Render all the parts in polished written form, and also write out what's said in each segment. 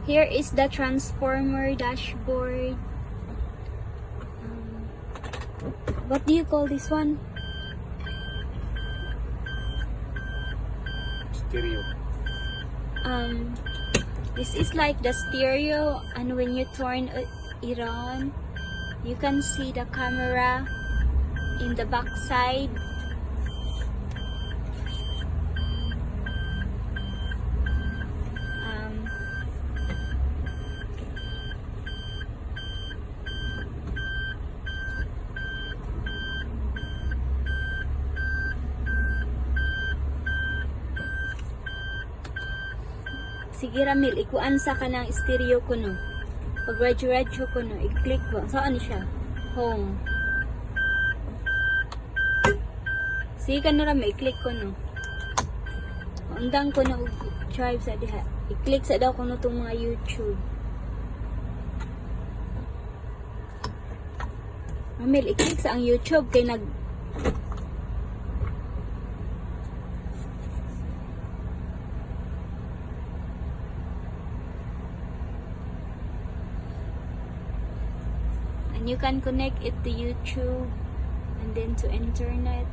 Here is the transformer dashboard. What do you call this one? Stereo. This is like the stereo, and when you turn it on, you can see the camera in the back side. Sige Ramil, ikuan sa kanang stereo ko no. Pag radyo ko no, i-click ko. Saan siya? Home. Sige ka na Ramil, i-click ko no. Undang ko na drive sa diha. I-click sa daw ko no itong mga YouTube. Ramil, i-click sa ang YouTube kay nag you can connect it to YouTube and then to internet.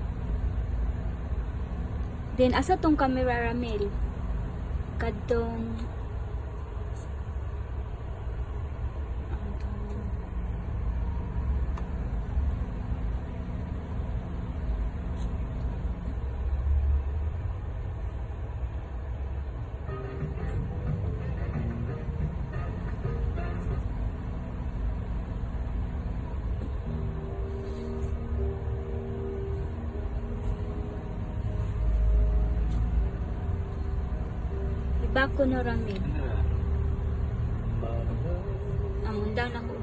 Then asa tong camera Ramil? Kadtong bako no Ramil. Amundang na ko